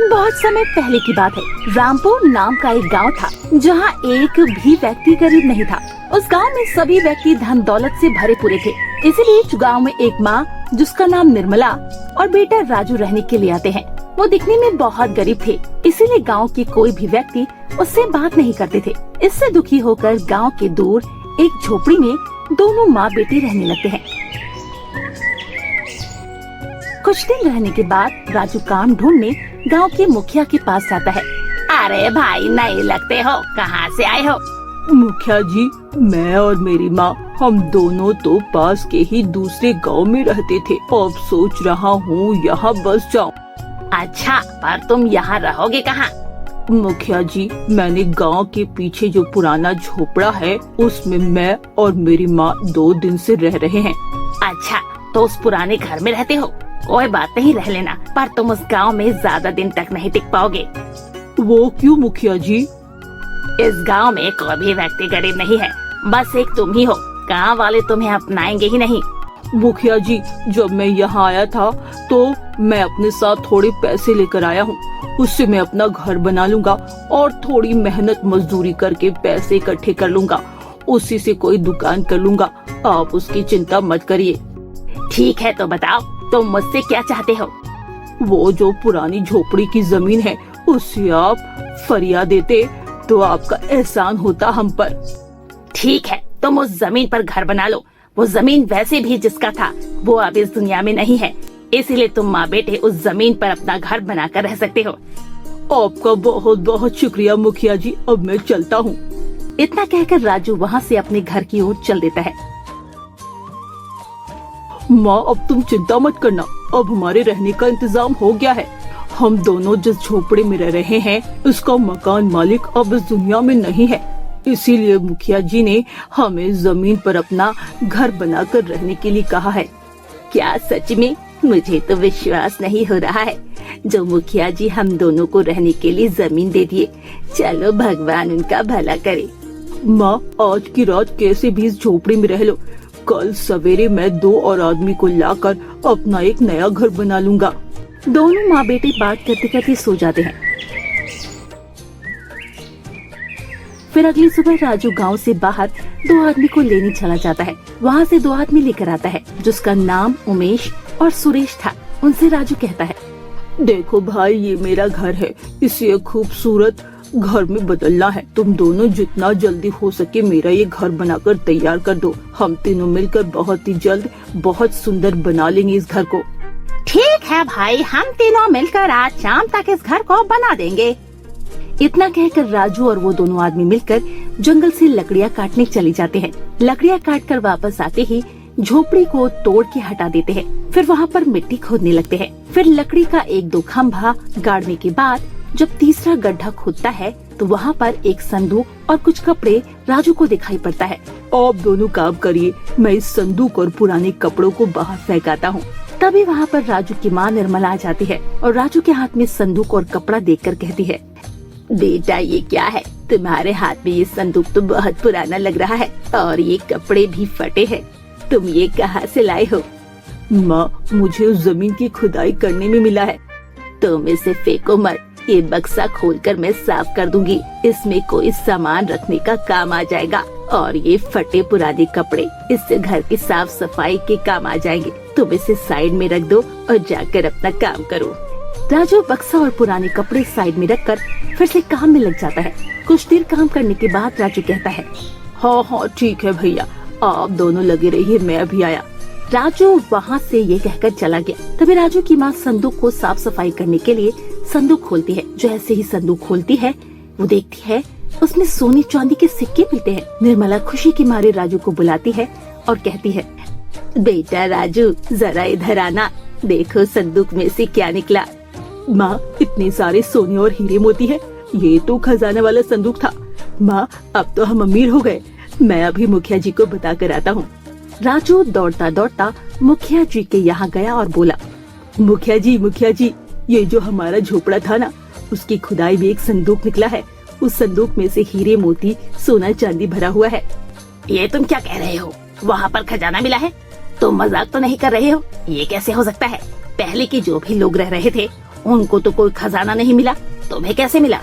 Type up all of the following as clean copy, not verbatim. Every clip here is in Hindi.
बहुत समय पहले की बात है। रामपुर नाम का एक गांव था जहां एक भी व्यक्ति गरीब नहीं था। उस गांव में सभी व्यक्ति धन दौलत से भरे पूरे थे। इसीलिए गांव में एक माँ जिसका नाम निर्मला और बेटा राजू रहने के लिए आते हैं। वो दिखने में बहुत गरीब थे, इसीलिए गांव के कोई भी व्यक्ति उससे बात नहीं करते थे। इससे दुखी होकर गांव के दूर एक झोपड़ी में दोनों माँ बेटे रहने लगते हैं। कुछ दिन रहने के बाद राजू काम ढूंढने गांव के मुखिया के पास जाता है। अरे भाई, नए लगते हो, कहाँ से आए हो? मुखिया जी, मैं और मेरी माँ हम दोनों तो पास के ही दूसरे गांव में रहते थे। अब सोच रहा हूँ यहाँ बस जाऊँ। अच्छा, पर तुम यहाँ रहोगे कहाँ? मुखिया जी, मैंने गांव के पीछे जो पुराना झोपड़ा है उसमें मैं और मेरी माँ 2 दिन से रह रहे हैं। अच्छा, तो उस पुराने घर में रहते हो? कोई बात नहीं, रह लेना, पर तुम उस गांव में ज्यादा दिन तक नहीं टिक पाओगे। वो क्यों मुखिया जी? इस गांव में कोई भी व्यक्ति गरीब नहीं है, बस एक तुम ही हो। गांव वाले तुम्हें अपनाएंगे ही नहीं। मुखिया जी, जब मैं यहाँ आया था तो मैं अपने साथ थोड़े पैसे लेकर आया हूँ। उससे मैं अपना घर बना लूंगा और थोड़ी मेहनत मजदूरी करके पैसे इकट्ठे कर लूंगा। उसी से कोई दुकान कर लूंगा। आप उसकी चिंता मत करिए। ठीक है, तो बताओ तुम मुझसे क्या चाहते हो? वो जो पुरानी झोपड़ी की जमीन है उससे आप फरियाद देते तो आपका एहसान होता हम पर। ठीक है, तुम उस जमीन पर घर बना लो। वो जमीन वैसे भी जिसका था वो अब इस दुनिया में नहीं है, इसीलिए तुम माँ बेटे उस जमीन पर अपना घर बनाकर रह सकते हो। आपका बहुत बहुत शुक्रिया मुखिया जी, अब मैं चलता हूँ। इतना कहकर राजू वहाँ से अपने घर की ओर चल देता है। माँ, अब तुम चिंता मत करना, अब हमारे रहने का इंतजाम हो गया है। हम दोनों जिस झोपड़े में रह रहे हैं उसका मकान मालिक अब इस दुनिया में नहीं है, इसीलिए मुखिया जी ने हमें जमीन पर अपना घर बनाकर रहने के लिए कहा है। क्या सच में? मुझे तो विश्वास नहीं हो रहा है। जो मुखिया जी हम दोनों को रहने के लिए जमीन दे दिए, चलो भगवान उनका भला करे। माँ, आज की रात कैसे भी इस झोपड़ी में रह लो। कल सवेरे मैं 2 और आदमी को लाकर अपना एक नया घर बना लूंगा। दोनों माँ बेटे बात करते करते सो जाते हैं। फिर अगली सुबह राजू गांव से बाहर 2 आदमी को लेने चला जाता है। वहाँ से 2 आदमी लेकर आता है जिसका नाम उमेश और सुरेश था। उनसे राजू कहता है, देखो भाई, ये मेरा घर है, इसे खूबसूरत घर में बदलना है। तुम दोनों जितना जल्दी हो सके मेरा ये घर बनाकर तैयार कर दो। हम तीनों मिलकर बहुत ही जल्द बहुत सुंदर बना लेंगे इस घर को। ठीक है भाई, हम तीनों मिलकर आज शाम तक इस घर को बना देंगे। इतना कहकर राजू और वो दोनों आदमी मिलकर जंगल से लकड़ियाँ काटने चले जाते हैं। लकड़ियाँ काटकर वापस आते ही झोपड़ी को तोड़ के हटा देते हैं। फिर वहाँ पर मिट्टी खोदने लगते हैं। फिर लकड़ी का 1-2 खम्भा गाड़ने के बाद जब तीसरा गड्ढा खोदता है तो वहाँ पर एक संदूक और कुछ कपड़े राजू को दिखाई पड़ता है। आप दोनों काम करिए, मैं इस संदूक और पुराने कपड़ों को बाहर फेंकाता हूँ। तभी वहाँ पर राजू की माँ निर्मला आ जाती है और राजू के हाथ में संदूक और कपड़ा देखकर कहती है, बेटा ये क्या है? तुम्हारे हाथ में ये संदूक तो बहुत पुराना लग रहा है और ये कपड़े भी फटे हैं। तुम ये कहाँ से लाए हो? माँ, मुझे उस जमीन की खुदाई करने में मिला है। तुम इसे फेंको मत, ये बक्सा खोलकर मैं साफ कर दूंगी। इसमें कोई सामान रखने का काम आ जाएगा और ये फटे पुराने कपड़े इससे घर की साफ सफाई के काम आ जाएंगे। तुम इसे साइड में रख दो और जाकर अपना काम करो। राजू बक्सा और पुराने कपड़े साइड में रखकर फिर से काम में लग जाता है। कुछ देर काम करने के बाद राजू कहता है, हाँ ठीक है भैया, आप दोनों लगे रहिए, मैं अभी आया। राजू वहाँ से ये कहकर चला गया। तभी राजू की माँ संदूक को साफ सफाई करने के लिए संदूक खोलती है। जैसे ही संदूक खोलती है वो देखती है उसमें सोने चांदी के सिक्के मिलते हैं। निर्मला खुशी के मारे राजू को बुलाती है और कहती है, बेटा राजू, जरा इधर आना, देखो संदूक में से क्या निकला। माँ, इतने सारे सोने और हीरे मोती है, ये तो खजाना वाला संदूक था। माँ, अब तो हम अमीर हो गए। मैं अभी मुखिया जी को बता कर आता हूँ। राजू दौड़ता दौड़ता मुखिया जी के यहाँ गया और बोला, मुखिया जी, ये जो हमारा झोपड़ा था ना, उसकी खुदाई में एक संदूक निकला है। उस संदूक में से हीरे मोती सोना चांदी भरा हुआ है। ये तुम क्या कह रहे हो? वहाँ पर खजाना मिला है? तुम मजाक तो नहीं कर रहे हो? ये कैसे हो सकता है? पहले के जो भी लोग रह रहे थे उनको तो कोई खजाना नहीं मिला, तुम्हें कैसे मिला?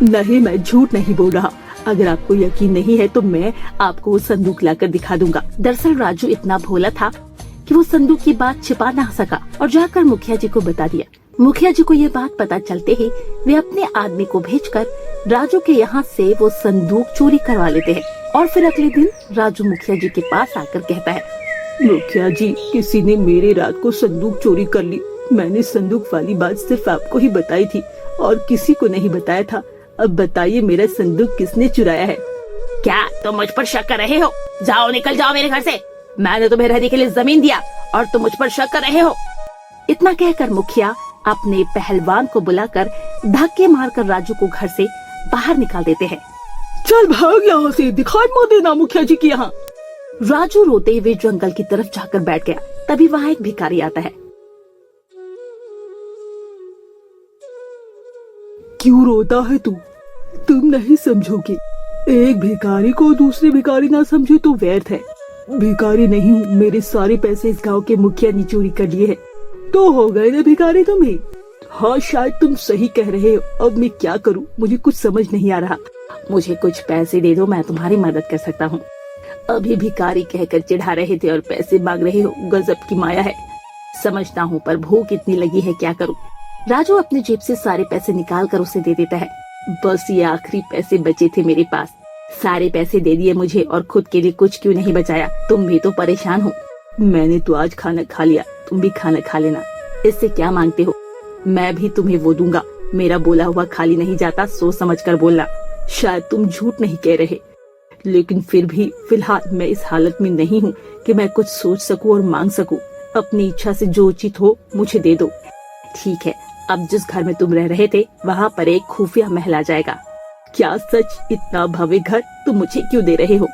नहीं, मैं झूठ नहीं बोल रहा। अगर आपको यकीन नहीं है तो मैं आपको वो संदूक लाकर दिखा दूंगा। दरअसल राजू इतना भोला था कि वो संदूक की बात छिपा ना सका और जाकर मुखिया जी को बता दिया। मुखिया जी को ये बात पता चलते ही वे अपने आदमी को भेजकर राजू के यहाँ से वो संदूक चोरी करवा लेते हैं और फिर अगले दिन राजू मुखिया जी के पास आकर कहता है, मुखिया जी, किसी ने मेरे रात को संदूक चोरी कर ली। मैंने संदूक वाली बात सिर्फ आपको ही बताई थी और किसी को नहीं बताया था। अब बताइए मेरा संदूक किसने चुराया है? क्या तुम मुझ पर शक कर रहे हो? जाओ, निकल जाओ मेरे घर से। मैंने तुम्हें रहने के लिए जमीन दिया और तुम मुझ पर शक कर रहे हो। इतना कहकर मुखिया अपने पहलवान को बुलाकर धक्के मारकर राजू को घर से बाहर निकाल देते हैं। चल भाग यहाँ से, दिखाई मत देना मुखिया जी के यहाँ। राजू रोते हुए जंगल की तरफ जाकर बैठ गया। तभी वहाँ एक भिखारी आता है। क्यों रोता है तू? तुम नहीं समझोगे। एक भिखारी को दूसरे भिखारी ना समझे तो व्यर्थ है। भिखारी नहीं हूँ, मेरे सारे पैसे इस गांव के मुखिया ने चोरी कर लिए हैं। तो हो गए ना भिखारी तुम्हें? हाँ, शायद तुम सही कह रहे हो। अब मैं क्या करूँ, मुझे कुछ समझ नहीं आ रहा। मुझे कुछ पैसे दे दो, मैं तुम्हारी मदद कर सकता हूँ। अभी भिखारी कहकर चिढ़ा रहे थे और पैसे मांग रहे हो। गजब की माया है। समझता हूँ, पर भूख इतनी लगी है, क्या करूँ? राजू अपनी जेब से सारे पैसे निकाल कर उसे दे देता है। बस ये आखिरी पैसे बचे थे मेरे पास। सारे पैसे दे दिए मुझे और खुद के लिए कुछ क्यों नहीं बचाया? तुम भी तो परेशान हो। मैंने तो आज खाना खा लिया, तुम भी खाना खा लेना। इससे क्या मांगते हो? मैं भी तुम्हें वो दूंगा। मेरा बोला हुआ खाली नहीं जाता, सोच समझ कर बोलना। शायद तुम झूठ नहीं कह रहे, लेकिन फिर भी फिलहाल मैं इस हालत में नहीं हूँ कि मैं कुछ सोच सकूं और मांग सकूं। अपनी इच्छा से जो उचित हो मुझे दे दो। ठीक है, अब जिस घर में तुम रह रहे थे वहाँ पर एक खुफिया महल आ जाएगा। क्या सच? इतना भव्य घर तुम मुझे क्यों दे रहे हो?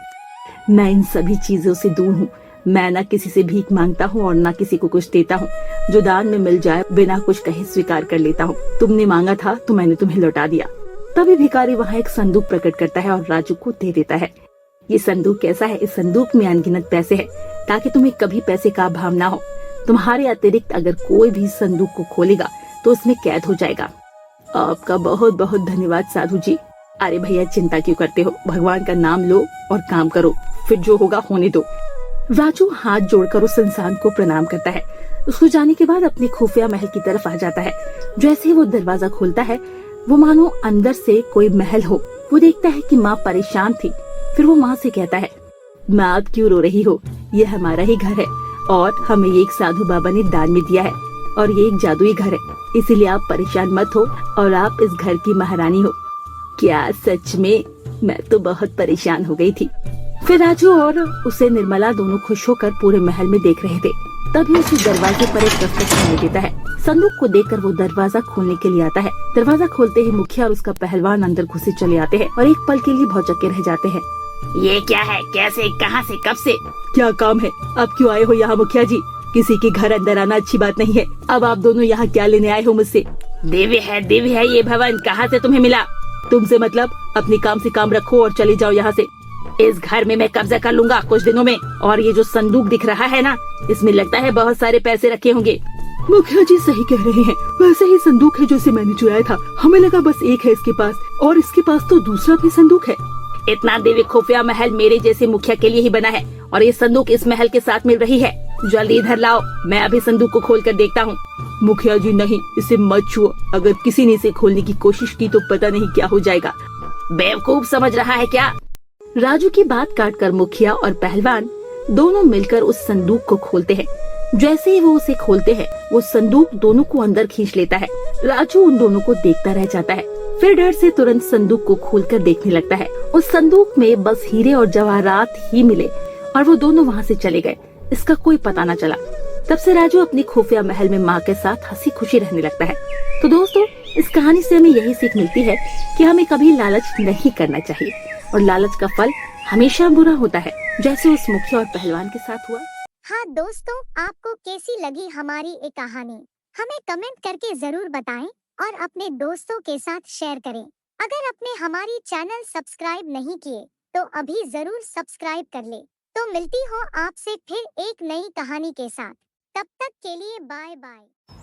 मैं इन सभी चीजों से दूर हूँ। मैं न किसी से भीख मांगता हूँ और न किसी को कुछ देता हूँ। जो दान में मिल जाए बिना कुछ कहे स्वीकार कर लेता हूँ। तुमने मांगा था तो मैंने तुम्हें लौटा दिया। तभी भिखारी वहाँ एक संदूक प्रकट करता है और राजू को दे देता है। ये संदूक कैसा है? इस संदूक में अनगिनत पैसे है, ताकि तुम्हें कभी पैसे का अभाव ना हो। तुम्हारे अतिरिक्त अगर कोई भी संदूक को खोलेगा तो उसमें कैद हो जाएगा। आपका बहुत बहुत धन्यवाद साधु जी। अरे भैया, चिंता क्यों करते हो? भगवान का नाम लो और काम करो, फिर जो होगा होने दो। राजू हाथ जोड़कर उस इंसान को प्रणाम करता है। उसको जाने के बाद अपने खुफिया महल की तरफ आ जाता है। जैसे ही वो दरवाजा खोलता है, वो मानो अंदर से कोई महल हो। वो देखता है कि माँ परेशान थी। फिर वो माँ से कहता है, माँ आप क्यों रो रही हो? ये हमारा ही घर है और हमें एक साधु बाबा ने दान में दिया है और ये एक जादुई घर है, इसीलिए आप परेशान मत हो और आप इस घर की महारानी हो। क्या सच में? मैं तो बहुत परेशान हो गई थी। फिर राजू और उसे निर्मला दोनों खुश होकर पूरे महल में देख रहे थे। तभी उसे दरवाजे पर एक दस्तक सुनाई देता है। संदूक को देखकर वो दरवाजा खोलने के लिए आता है। दरवाजा खोलते ही मुखिया और उसका पहलवान अंदर घुसे चले आते हैं और एक पल के लिए भौचक्के रह जाते हैं। ये क्या है? कैसे? कहाँ से? कब से? क्या काम है? आप क्यों आए हो यहाँ मुखिया जी? किसी के घर अंदर आना अच्छी बात नहीं है। अब आप दोनों यहाँ क्या लेने आए हो मुझसे? दिव्य है ये भवन। कहाँ से तुम्हें मिला? तुमसे मतलब? अपने काम से काम रखो और चले जाओ यहाँ से। इस घर में मैं कब्जा कर लूंगा कुछ दिनों में। और ये जो संदूक दिख रहा है ना, इसमें लगता है बहुत सारे पैसे रखे होंगे। मुखिया जी सही कह रहे हैं, वैसे ही संदूक है जो इसे मैंने चुराया था। हमें लगा बस एक है इसके पास, और इसके पास तो दूसरा भी संदूक है। इतना दिव्य खुफिया महल मेरे जैसे मुखिया के लिए ही बना है और ये संदूक इस महल के साथ मिल रही है। जल्दी इधर लाओ, मैं अभी संदूक को खोल कर देखता हूँ। मुखिया जी नहीं, इसे मत छुओ। अगर किसी ने इसे खोलने की कोशिश की तो पता नहीं क्या हो जाएगा। बेवकूफ समझ रहा है क्या? राजू की बात काटकर मुखिया और पहलवान दोनों मिलकर उस संदूक को खोलते हैं। जैसे ही वो उसे खोलते हैं, वो संदूक दोनों को अंदर खींच लेता है। राजू उन दोनों को देखता रह जाता है, फिर डर से तुरंत संदूक को खोलकर देखने लगता है। उस संदूक में बस हीरे और जवाहरात ही मिले और वो दोनों वहाँ से चले गए। इसका कोई पता न चला। तब से राजू अपनी खुफिया महल में माँ के साथ हंसी खुशी रहने लगता है। तो दोस्तों, इस कहानी से हमें यही सीख मिलती है कि हमें कभी लालच नहीं करना चाहिए और लालच का फल हमेशा बुरा होता है, जैसे उस मुखिया और पहलवान के साथ हुआ। हाँ दोस्तों, आपको कैसी लगी हमारी ये कहानी? हमें कमेंट करके जरूर बताएं और अपने दोस्तों के साथ शेयर करें। अगर आपने हमारी चैनल सब्सक्राइब नहीं किए तो अभी जरूर सब्सक्राइब कर ले। तो मिलती हो आपसे फिर एक नई कहानी के साथ। तब तक के लिए बाय बाय।